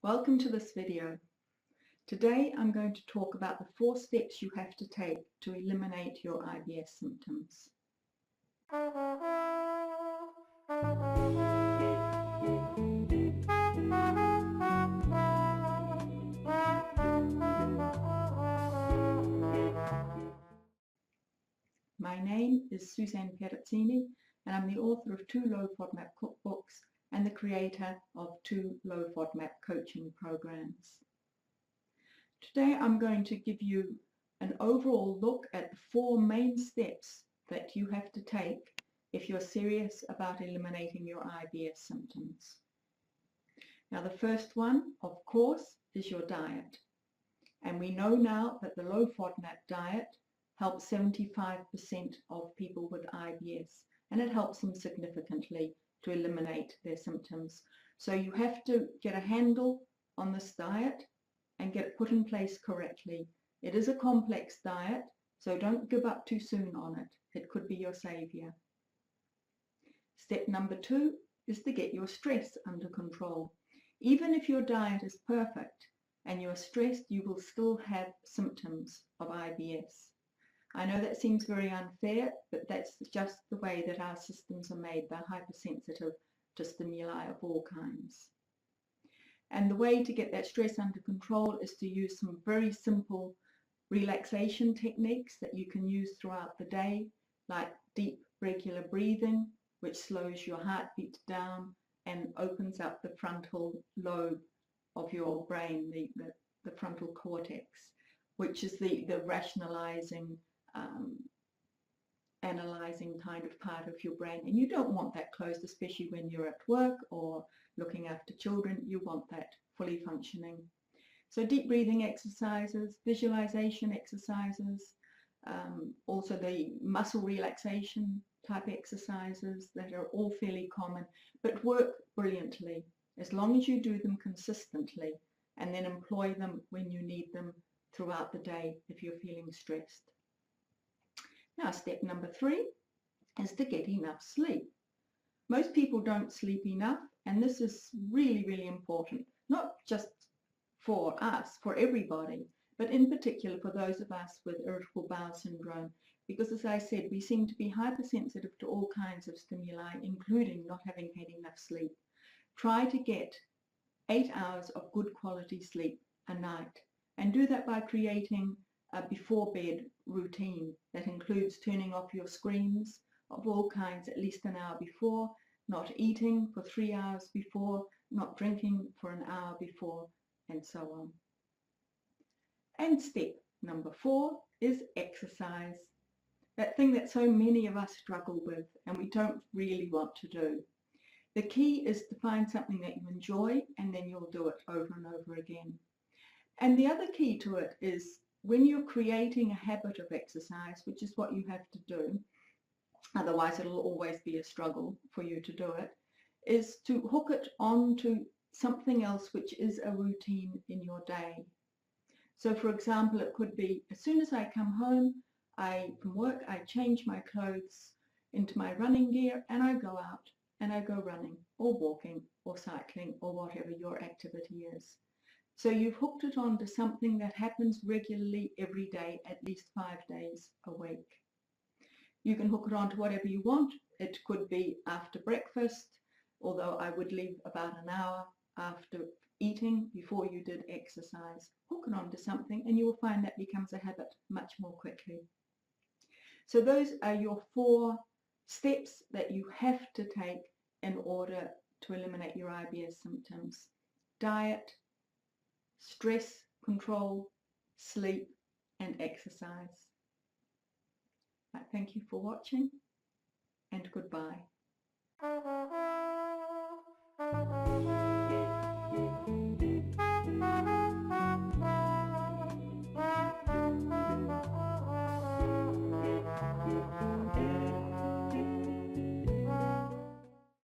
Welcome to this video. Today I'm going to talk about the 4 steps you have to take to eliminate your IBS symptoms. My name is Suzanne Perezzini and I'm the author of 2 low FODMAP cookbooks and the creator of 2 low FODMAP coaching programs. Today I'm going to give you an overall look at the 4 main steps that you have to take if you're serious about eliminating your IBS symptoms. Now the first one, of course, is your diet. And we know now that the low FODMAP diet helps 75% of people with IBS, and it helps them significantly to eliminate their symptoms. So you have to get a handle on this diet and get it put in place correctly. It is a complex diet, so don't give up too soon on it. It could be your savior. Step number 2 is to get your stress under control. Even if your diet is perfect and you're stressed, you will still have symptoms of IBS. I know that seems very unfair, but that's just the way that our systems are made. They're hypersensitive to stimuli of all kinds. And the way to get that stress under control is to use some very simple relaxation techniques that you can use throughout the day, like deep regular breathing, which slows your heartbeat down and opens up the frontal lobe of your brain, the frontal cortex, which is the rationalizing, analyzing kind of part of your brain. And you don't want that closed, especially when you're at work or looking after children. You want that fully functioning. So deep breathing exercises, visualization exercises, also the muscle relaxation type exercises that are all fairly common, but work brilliantly as long as you do them consistently and then employ them when you need them throughout the day if you're feeling stressed. Now, step number 3 is to get enough sleep. Most people don't sleep enough, and this is really, really important, not just for us, for everybody, but in particular for those of us with irritable bowel syndrome, because as I said, we seem to be hypersensitive to all kinds of stimuli, including not having had enough sleep. Try to get 8 hours of good quality sleep a night, and do that by creating a before bed routine that includes turning off your screens of all kinds at least an hour before, not eating for 3 hours before, not drinking for an hour before, and so on. And step number 4 is exercise. That thing that so many of us struggle with and we don't really want to do. The key is to find something that you enjoy, and then you'll do it over and over again. And the other key to it is when you're creating a habit of exercise, which is what you have to do, otherwise it'll always be a struggle for you to do it, is to hook it onto something else which is a routine in your day. So for example, it could be as soon as I come home from work, I change my clothes into my running gear and I go out and I go running or walking or cycling or whatever your activity is. So you've hooked it onto something that happens regularly every day, at least 5 days a week. You can hook it onto whatever you want. It could be after breakfast, although I would leave about an hour after eating before you did exercise. Hook it onto something and you will find that becomes a habit much more quickly. So those are your 4 steps that you have to take in order to eliminate your IBS symptoms. Diet, stress control, sleep, and exercise. Thank you for watching, and goodbye.